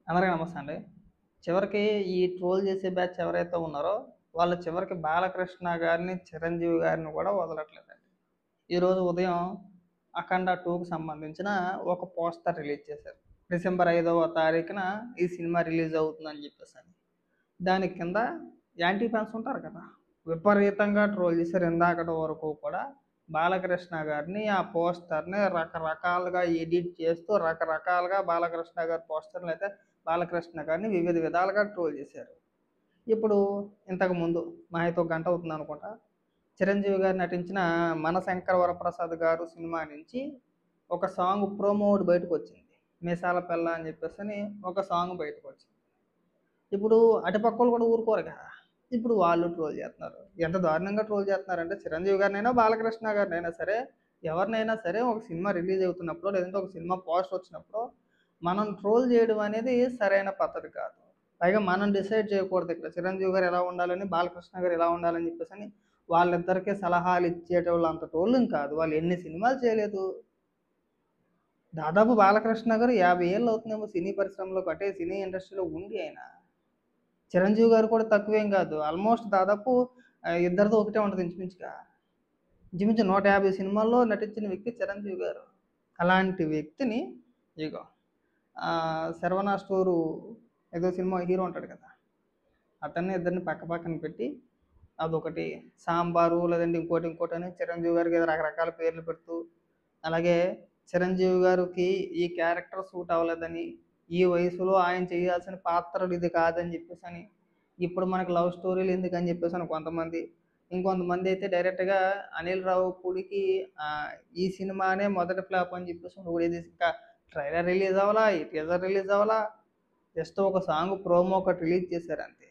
అందరికీ నమస్తే అండి. చివరికి ఈ ట్రోల్ చేసే బ్యాచ్ ఎవరైతే ఉన్నారో, వాళ్ళు చివరికి బాలకృష్ణ గారిని, చిరంజీవి గారిని కూడా వదలట్లేదండి. ఈరోజు ఉదయం 'అఖండ 2'కి సంబంధించిన ఒక పోస్టర్ రిలీజ్ చేశారు. డిసెంబర్ 5వ తారీఖున ఈ సినిమా రిలీజ్ అవుతుందని చెప్పేసని. దాని కింద యాంటీ ఫ్యాన్స్ ఉంటారు కదా! విపరీతంగా ట్రోల్ చేశారు. ఇందాకటి వరకు కూడా బాలకృష్ణ గారిని, ఆ పోస్టర్‌ని రకరకాలుగా ఎడిట్ చేస్తూ, రకరకాలుగా బాలకృష్ణ గారి పోస్టర్‌లయితే బాలకృష్ణ గారిని వివిధ విధాలుగా ట్రోల్ చేశారు. ఇప్పుడు ఇంతకుముందు మహా అయితే ఒక గంట అవుతుందనుకుంటా. చిరంజీవి గారు నటించిన 'మనశంకర వరప్రసాద్' గారు సినిమా నుంచి ఒక సాంగ్ ప్రోమో ఒకటి బయటకొచ్చింది. 'మీసాల పిల్ల' అని చెప్పేసని ఒక సాంగ్ బయటకొచ్చింది. ఇప్పుడు అటుపక్కోళ్ళు కూడా ఊరుకోరు కదా! ఇప్పుడు వాళ్ళు ట్రోల్ చేస్తున్నారు. ఎంత దారుణంగా ట్రోల్ చేస్తున్నారంటే చిరంజీవి గారినైనా, బాలకృష్ణ గారినైనా సరే, ఎవరినైనా సరే ఒక సినిమా రిలీజ్ అవుతున్నప్పుడో, లేదంటే ఒక సినిమా పోస్టర్ వచ్చినప్పుడో, మనం ట్రోల్ చేయడం అనేది సరైన పద్ధతి కాదు. పైగా మనం డిసైడ్ చేయకూడదు ఇక్కడ. చిరంజీవి గారు ఎలా ఉండాలని, బాలకృష్ణ గారు ఎలా ఉండాలని చెప్పేసని వాళ్ళిద్దరికీ సలహాలు ఇచ్చేటోళ్ళు అంతటోళ్ళం కాదు. వాళ్ళు ఎన్ని సినిమాలు చేయలేదు. దాదాపు బాలకృష్ణ గారు 50 ఏళ్ళు అవుతుందేమో సినీ పరిశ్రమలో అంటే సినీ ఇండస్ట్రీలో ఉండి ఆయన. చిరంజీవి గారు కూడా తక్కువేం కాదు. ఆల్మోస్ట్ దాదాపు ఇద్దరిది ఒకటే ఉంటది ఇంచుమించుగా. ఇంచుమించు 150 సినిమాల్లో నటించిన వ్యక్తి చిరంజీవి గారు. అలాంటి వ్యక్తిని ఇగో 'శరవణ స్టోరు' ఏదో సినిమా హీరో ఉంటాడు కదా! అతన్ని ఇద్దరిని పక్క పక్కన పెట్టి అదొకటి సాంబారు లేదంటే ఇంకోటని చిరంజీవి గారికి ఏదో రకరకాల పేర్లు పెడుతూ, అలాగే చిరంజీవి గారికి ఈ క్యారెక్టర్ సూట్ అవ్వలేదని, ఈ వయసులో ఆయన చేయాల్సిన పాత్రలు ఇది కాదని చెప్పేసని, ఇప్పుడు మనకు లవ్ స్టోరీలు ఎందుకని చెప్పేసని కొంతమంది, ఇంకొంతమంది అయితే డైరెక్ట్‌గా అనిల్ రావిపూడికి ఈ సినిమానే మొదటి ఫ్లాప్ అని చెప్పేసి ఒకటేసి ఇంకా ట్రైలర్ రిలీజ్ అవ్వలా, ఈ టీజర్ రిలీజ్ అవ్వలా. జస్ట్ ఒక సాంగ్ ప్రోమో ఒకటి రిలీజ్ చేశారు అంతే.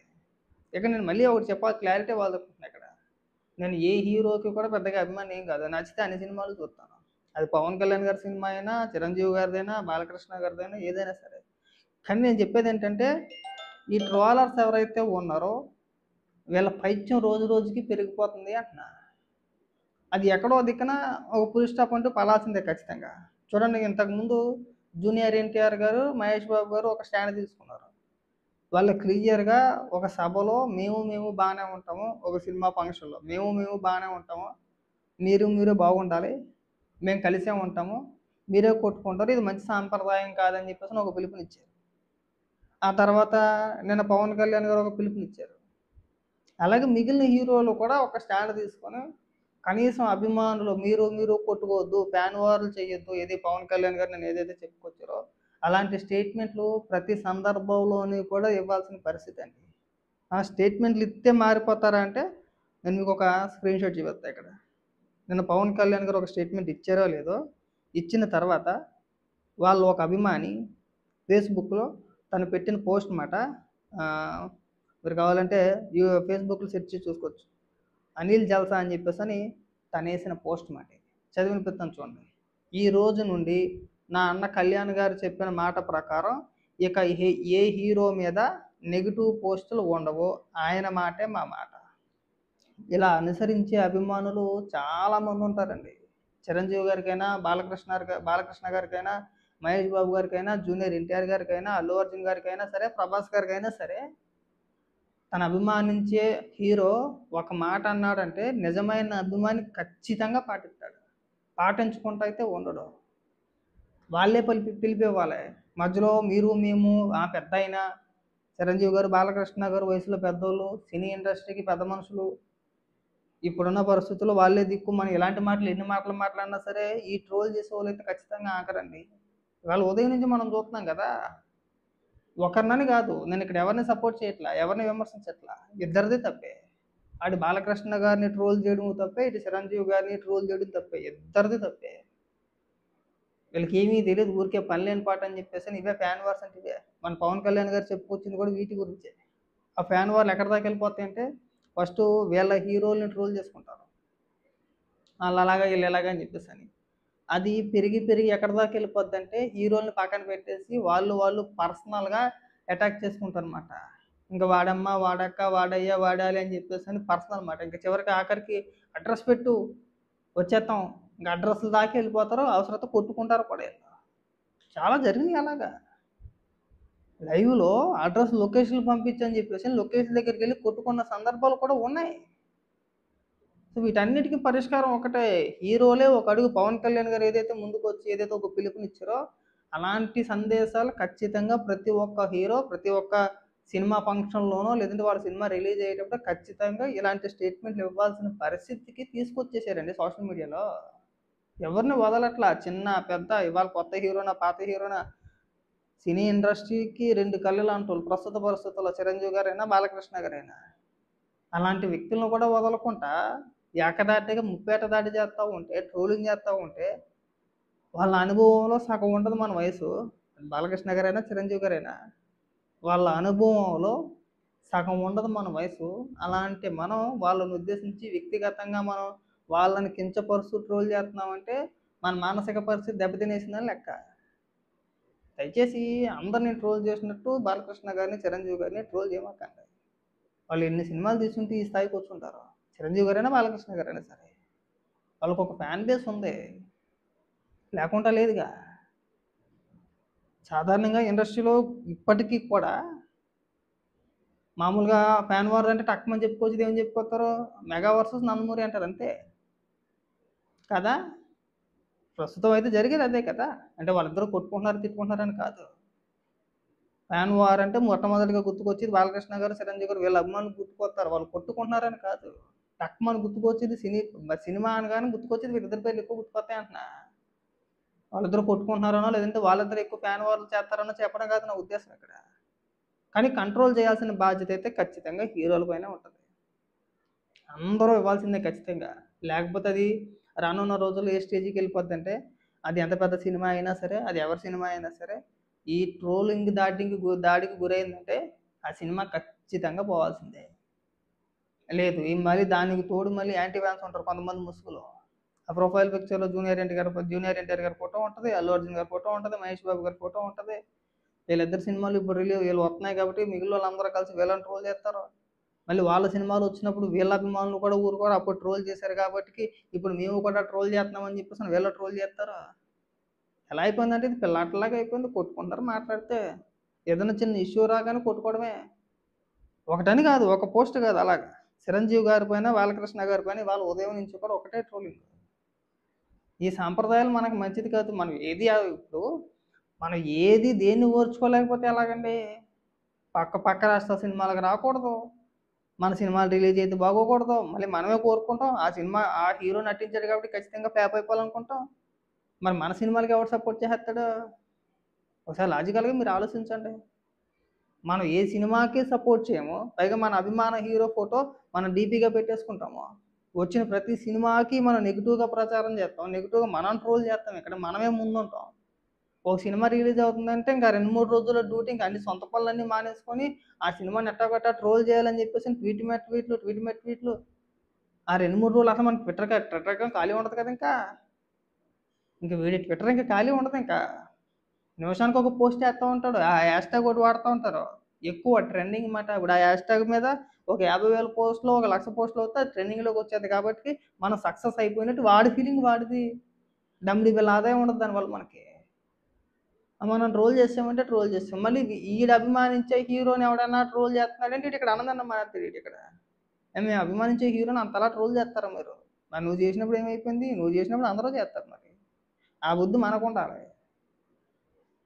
ఇక నేను మళ్ళీ ఒకటి చెప్పాలి క్లారిటీ ఇవ్వాలనుకుంటున్నా ఇక్కడ. నేను ఏ హీరోకి కూడా పెద్దగా అభిమాని ఏం కాదు. నచ్చితే అన్ని సినిమాలు చూస్తాను. అది పవన్ కళ్యాణ్ గారి సినిమా అయినా, చిరంజీవి గారిదైనా, బాలకృష్ణ గారిదైనా ఏదైనా సరే. కానీ నేను చెప్పేదేంటంటే, ఈ ట్రోలర్స్ ఎవరైతే ఉన్నారో వీళ్ళ పైత్యం రోజు రోజుకి పెరిగిపోతుంది అంటున్నా. అది ఎక్కడో దిక్కున ఒక ఫుల్ స్టాప్ అంటూ పడాల్సిందే ఖచ్చితంగా. చూడండి ఇంతకుముందు జూనియర్ ఎన్టీఆర్ గారు, మహేష్ బాబు గారు ఒక స్టాండ్ తీసుకున్నారు. వాళ్ళు క్లియర్‌గా ఒక సభలో మేము బానే ఉంటాము. ఒక సినిమా ఫంక్షన్‌లో మేము బానే ఉంటాము. మీరు బాగుండాలి. మేము కలిసే ఉంటాము. మీరే కొట్టుకుంటారు. ఇది మంచి సాంప్రదాయం కాదని చెప్పేసని ఒక పిలుపునిచ్చారు. ఆ తర్వాత నిన్న పవన్ కళ్యాణ్ గారు ఒక పిలుపునిచ్చారు. అలాగే మిగిలిన హీరోలు కూడా ఒక స్టాండ్ తీసుకొని కనీసం అభిమానులు మీరు కొట్టుకోవద్దు, ఫ్యాన్ వార్లు చేయొద్దు. ఏది పవన్ కళ్యాణ్ గారు నేను ఏదైతే చెప్పుకొచ్చారో అలాంటి స్టేట్మెంట్లు ప్రతి సందర్భంలోని కూడా ఇవ్వాల్సిన పరిస్థితి అండి. ఆ స్టేట్మెంట్లు ఇత్తే మారిపోతారా అంటే నేను మీకు ఒక స్క్రీన్ షాట్ చూపిస్తా ఇక్కడ. నిన్న పవన్ కళ్యాణ్ గారు ఒక స్టేట్మెంట్ ఇచ్చారో లేదో, ఇచ్చిన తర్వాత వాళ్ళు ఒక అభిమాని ఫేస్‌బుక్‌లో తను పెట్టిన పోస్ట్ మాట మీరు కావాలంటే ఫేస్‌బుక్‌లో సెర్చ్ చేసి చూసుకోవచ్చు. అనిల్ జల్సా అని చెప్పేసని తనేసిన పోస్ట్ మాట ఇది. చదివి వినిపిస్తాను చూడండి. ఈ రోజు నుండి నా అన్న కళ్యాణ్ గారు చెప్పిన మాట ప్రకారం ఇక ఏ హీరో మీద నెగెటివ్ పోస్టులు ఉండవు. ఆయన మాటే మా మాట. ఇలా అనుసరించే అభిమానులు చాలామంది ఉంటారండి. చిరంజీవి గారికైనా, బాలకృష్ణ గారికైనా, మహేష్ బాబు గారికైనా, జూనియర్ ఎన్టీఆర్ గారికైనా, అల్లు అర్జున్ గారికైనా సరే, ప్రభాస్ గారికైనా సరే తను అభిమానించే హీరో ఒక మాట అన్నాడంటే నిజమైన అభిమాని ఖచ్చితంగా పాటిస్తాడు. పాటించకుండా అయితే ఉండడు. వాళ్ళే పిలిపివ్వాలి. మధ్యలో మీరు, మేము పెద్దాయన చిరంజీవి గారు, బాలకృష్ణ గారు వయసులో పెద్దోళ్ళు, సినీ ఇండస్ట్రీకి పెద్ద మనుషులు. ఇప్పుడున్న పరిస్థితుల్లో వాళ్ళే దిక్కు. మనం ఎలాంటి మాటలు ఎన్ని మాటలు మాట్లాడినా సరే ఈ ట్రోల్ చేసేవాళ్ళైతే ఖచ్చితంగా ఆగరండి. ఇవాళ ఉదయం నుంచి మనం చూస్తున్నాం కదా! ఒకరినని కాదు. నేనిక్కడ ఎవరిని సపోర్ట్ చేయట్లా. ఎవరిని విమర్శించట్లా. ఇద్దరిది తప్పే. అటు బాలకృష్ణ గారిని ట్రోల్ చేయడం తప్పే. ఇటు చిరంజీవి గారిని ట్రోల్ చేయడం తప్పే. ఇద్దరిది తప్పే. వీళ్ళకేమీ తెలీదు. ఊరికే పని లేని పాట అని చెప్పేసని ఇవే ఫ్యాన్ వార్స్ అంటే ఇవే. మన పవన్ కళ్యాణ్ గారు చెప్పుకొచ్చింది కూడా వీటి గురించే. ఆ ఫ్యాన్ వార్లు ఎక్కడి దాకా వెళ్ళిపోతాయంటే ఫస్టు వీళ్ళ హీరోలని ట్రోల్ చేసుకుంటారు. ఆళ్ళలాగా ఈళ్ళిలాగా అని చెప్పేసని. అది పెరిగి ఎక్కడి దాకా వెళ్ళిపోద్దంటే హీరోలని పక్కన పెట్టేసి వాళ్ళు పర్సనల్‌గా అటాక్ చేసుకుంటారనమాట. ఇంక వాడమ్మ, వాడక్క, వాడయ్య, వాడాలి అని చెప్పేసని పర్సనల్ మాట. ఇంక చివరికి ఆఖరికి అడ్రస్ పెట్టు వచ్చేత్తాం. ఇంక అడ్రస్‌ల దాకా వెళ్ళిపోతారు. అవసరమైతే కొట్టుకుంటారు కూడా ఈళ్ళు. చాలా జరిగినియి అలాగా. లైవ్లో అడ్రస్ లొకేషన్లు పంపించని చెప్పేసి లొకేషన్ దగ్గరికి వెళ్ళి కొట్టుకున్న సందర్భాలు కూడా ఉన్నాయి. సో వీటన్నిటికీ పరిష్కారం ఒకటే. హీరోలే ఒక అడుగు పవన్ కళ్యాణ్ గారు ఏదైతే ముందుకు వచ్చి ఏదైతే ఒక పిలుపునిచ్చారో అలాంటి సందేశాలు ఖచ్చితంగా ప్రతి ఒక్క హీరో ప్రతి ఒక్క సినిమా ఫంక్షన్లోనో లేదంటే వాళ్ళ సినిమా రిలీజ్ అయ్యేటప్పుడు ఖచ్చితంగా ఇలాంటి స్టేట్మెంట్లు ఇవ్వాల్సిన పరిస్థితికి తీసుకొచ్చేసారండి సోషల్ మీడియాలో. ఎవరిని వదలట్లా, చిన్న పెద్ద, ఇవాళ కొత్త హీరోనా పాత హీరోనా, సినీ ఇండస్ట్రీకి రెండు కళ్ళు లాంటి వాళ్ళు ప్రస్తుత పరిస్థితుల్లో చిరంజీవి గారైనా బాలకృష్ణ గారైనా. అలాంటి వ్యక్తులను కూడా వదలకుండా ఏకదాటిగా ముప్పేట దాడి చేస్తూ ఉంటే, ట్రోలింగ్ చేస్తూ ఉంటే, వాళ్ళ అనుభవంలో సగం ఉండదు మన వయసు. బాలకృష్ణ గారైనా చిరంజీవి గారైనా వాళ్ళ అనుభవంలో సగం ఉండదు మన వయసు. అలాంటి మనం వాళ్ళని ఉద్దేశించి వ్యక్తిగతంగా మనం వాళ్ళని కించపరుస్తూ ట్రోల్ చేస్తున్నామంటే మన మానసిక పరిస్థితి దెబ్బతినేసిందని లెక్క. దయచేసి అందరినీ ట్రోల్ చేసినట్టు బాలకృష్ణ గారిని చిరంజీవి గారిని ట్రోల్ చేయమాకండి. వాళ్ళు ఎన్ని సినిమాలు తీసుకుంటే ఈ స్థాయికి వచ్చుంటారు. చిరంజీవి గారైనా బాలకృష్ణ గారైనా సరే వాళ్ళకు ఒక ఫ్యాన్ బేస్ ఉంది, లేకుండా లేదుగా. సాధారణంగా ఇండస్ట్రీలో ఇప్పటికీ కూడా మామూలుగా ఫ్యాన్ వార్ అంటే టక్మని చెప్పుకోవచ్చు, ఏమని చెప్పుకోతారు, మెగా వర్సెస్ నందమూరి అంటారు అంతే కదా. ప్రస్తుతం అయితే జరిగేది అదే కదా. అంటే వాళ్ళిద్దరూ కొట్టుకుంటున్నారు తిట్టుకుంటున్నారని కాదు. ఫ్యాన్ వార్ అంటే మొట్టమొదటిగా గుర్తుకొచ్చేది బాలకృష్ణ గారు చిరంజీవి గారు వీళ్ళ అభిమానులు గుర్తుకొస్తారు, వాళ్ళు కొట్టుకుంటున్నారని కాదు. టక్మని గుర్తుకొచ్చేది సినిమా అనగానే గుర్తుకొచ్చేది వీళ్ళిద్దరి పేర్లు ఎక్కువ గుర్తుకొస్తాయి అంటున్నా. వాళ్ళిద్దరు కొట్టుకుంటున్నారనో లేదంటే వాళ్ళిద్దరు ఎక్కువ ఫ్యాన్ వార్లు చేస్తారనో చెప్పడం కాదు నా ఉద్దేశం ఇక్కడ. కానీ కంట్రోల్ చేయాల్సిన బాధ్యత అయితే ఖచ్చితంగా హీరోల పైన ఉంటుంది. అందరూ ఇవ్వాల్సిందే ఖచ్చితంగా. లేకపోతే అది రానున్న రోజుల్లో ఏ స్టేజ్కి వెళ్ళిపోద్ది అంటే, అది ఎంత పెద్ద సినిమా అయినా సరే, అది ఎవరి సినిమా అయినా సరే, ఈ ట్రోలింగ్ దాడికి గురైందంటే ఆ సినిమా ఖచ్చితంగా పోవాల్సిందే. లేదు ఈ మళ్ళీ దానికి తోడు మళ్ళీ యాంటీ ఫ్యాన్స్ ఉంటారు కొంతమంది ముసుగులో. ఆ ప్రొఫైల్ పిక్చర్లో జూనియర్ ఎన్టీఆర్ గారి ఫోటో ఉంటుంది, అల్లు అర్జున్ గారి ఫోటో ఉంటుంది, మహేష్ బాబు గారి ఫోటో ఉంటుంది. వీళ్ళిద్దరు సినిమాలు ఇప్పుడు వీళ్ళు వస్తున్నాయి కాబట్టి మిగిలిన వాళ్ళందరూ కలిసి వీళ్ళని ట్రోల్ చేస్తారు. మళ్ళీ వాళ్ళ సినిమాలు వచ్చినప్పుడు వీళ్ళ అభిమానులు కూడా ఊరుకోరు, అప్పుడు ట్రోల్ చేశారు కాబట్టి ఇప్పుడు మేము కూడా ట్రోల్ చేస్తున్నామని చెప్పేసి వీళ్ళ ట్రోల్ చేస్తారు. ఎలా అయిపోయిందంటే ఇది పిల్లాటలాగా అయిపోయింది. కొట్టుకుంటారు, మాట్లాడితే ఏదైనా చిన్న ఇష్యూ రాగానే కొట్టుకోవడమే. ఒకటని కాదు, ఒక పోస్ట్ కాదు, అలాగా చిరంజీవి గారి పైన బాలకృష్ణ గారి పైన వాళ్ళ ఉదయం నుంచి కూడా ఒకటే ట్రోలింగ్. ఈ సాంప్రదాయాలు మనకు మంచిది కాదు. మనం ఏది దేన్ని ఓర్చుకోలేకపోతే ఎలాగండి. పక్క రాష్ట్ర సినిమాలకు రాకూడదు, మన సినిమాలు రిలీజ్ అయితే బాగోకూడదు, మళ్ళీ మనమే కోరుకుంటాం ఆ సినిమా ఆ హీరో నటించాడు కాబట్టి ఖచ్చితంగా ఫ్లాప్ అయిపోవాలనుకుంటాం. మరి మన సినిమాలకి ఎవరు సపోర్ట్ చేస్తాడు? ఒకసారి లాజికల్గా మీరు ఆలోచించండి. మనం ఏ సినిమాకి సపోర్ట్ చేయము, పైగా మన అభిమాన హీరో ఫోటో మనం డీపీగా పెట్టేసుకుంటాము. వచ్చిన ప్రతి సినిమాకి మనం నెగిటివ్గా ప్రచారం చేస్తాం, నెగిటివ్గా మనం ట్రోల్ చేస్తాం. ఇక్కడ మనమే ముందుంటాం. ఒక సినిమా రిలీజ్ అవుతుందంటే ఇంకా 2-3 రోజుల డ్యూటీ, ఇంకా అన్ని సొంత పనులన్నీ మానేసుకొని ఆ సినిమాని ఎట్టాగట్టా ట్రోల్ చేయాలని చెప్పేసి ట్వీట్ మీద ట్వీట్లు. ఆ 2-3 రోజులు అసలు మనకి ట్విట్టర్ ఖాళీ ఉండదు కదా. ఇంకా వీడి ట్విట్టర్ ఇంకా ఖాళీ ఉండదు. ఇంకా నిమిషానికి ఒక పోస్ట్ చేస్తూ ఉంటాడు, ఆ హ్యాష్ ట్యాగ్ ఒకటి వాడుతూ ఉంటారు. ఎక్కువ ట్రెండింగ్ మాట. ఇప్పుడు ఆ హ్యాష్ ట్యాగ్ మీద ఒక 50,000 పోస్టులు, 1,00,000 పోస్టులు అవుతే ట్రెండింగ్లోకి వచ్చేది కాబట్టి మనం సక్సెస్ అయిపోయినట్టు వాడి ఫీలింగ్ వాడిది. డమ్డి బిల్ ఆదాయం ఉండదు దానివల్ల మనకి. మనం ట్రోల్ చేసామంటే ట్రోల్ చేస్తాం. మళ్ళీ ఈడు అభిమానించే హీరోని ఎవడన్నా ట్రోల్ చేస్తున్నాడంటే ఇక్కడ అన్నదన్న మాట తెలియదు. ఇక్కడ మేము అభిమానించే హీరోని అంతలా ట్రోల్ చేస్తారా మీరు? మరి నువ్వు చేసినప్పుడు ఏమైపోయింది? నువ్వు చేసినప్పుడు అందరూ చేస్తారు. మరి ఆ బుద్ధి మనకు ఉండాలి.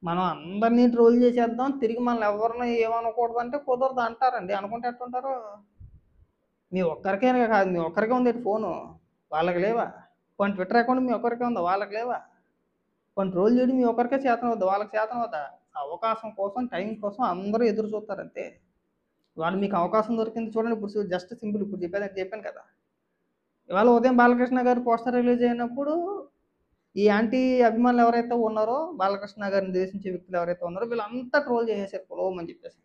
మనం అందరినీ ట్రోల్ చేసేద్దాం, తిరిగి మనల్ని ఎవరిని ఏమనకూడదు అంటే కుదరదు అంటారండి. అనుకుంటే ఎట్టుంటారు? మీ ఒక్కరికే కాదు, మీ ఒక్కరికే ఉంది ఫోను, వాళ్ళకి లేవా? కొన్ని ట్విట్టర్ అకౌంట్ మీ ఒక్కరికే ఉందా, వాళ్ళకి లేవా? కొన్ని ట్రోల్ చేయడం మీ ఒక్కరికే చేతన వద్దా, వాళ్ళకి చేతన వద్దా? అవకాశం కోసం, టైం కోసం అందరూ ఎదురు చూస్తారు అంతే. వాళ్ళు మీకు అవకాశం దొరికింది చూడండి. ఇప్పుడు జస్ట్ సింపుల్ ఇప్పుడు చెప్పాను కదా. ఇవాళ ఉదయం బాలకృష్ణ గారి పోస్టర్ రిలీజ్ అయినప్పుడు ఈ యాంటీ అభిమానులు ఎవరైతే ఉన్నారో, బాలకృష్ణ గారిని ద్వేషించే వ్యక్తులు ఎవరైతే ఉన్నారో వీళ్ళంతా ట్రోల్ చేసేసారు పొలవమని చెప్పేసి.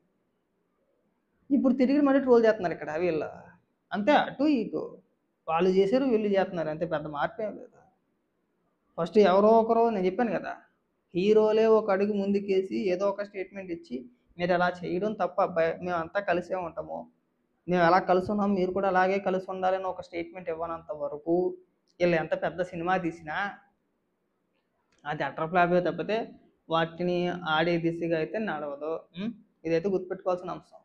ఇప్పుడు తిరిగి మళ్ళీ ట్రోల్ చేస్తున్నారు ఇక్కడ వీళ్ళు. అంతే, అటు ఇటు వాళ్ళు చేశారు, వీళ్ళు చేస్తున్నారు అంతే. పెద్ద మార్పు ఏం లేదు. ఫస్ట్ ఎవరో ఒకరు, నేను చెప్పాను కదా, హీరోలే ఒక అడుగు ముందుకేసి ఏదో ఒక స్టేట్మెంట్ ఇచ్చి మీరు అలా చేయడం తప్ప అబ్బాయి, మేమంతా కలిసే ఉంటాము, మేము ఎలా కలిసి ఉన్నాం మీరు కూడా అలాగే కలిసి ఉండాలని ఒక స్టేట్మెంట్ ఇవ్వనంత వరకు వీళ్ళు ఎంత పెద్ద సినిమా తీసినా అది అటర్ ఫ్లాపే తప్పితే వాటిని ఆడే దిశగా అయితే నడవదు. ఇదైతే గుర్తుపెట్టుకోవాల్సిన అంశం.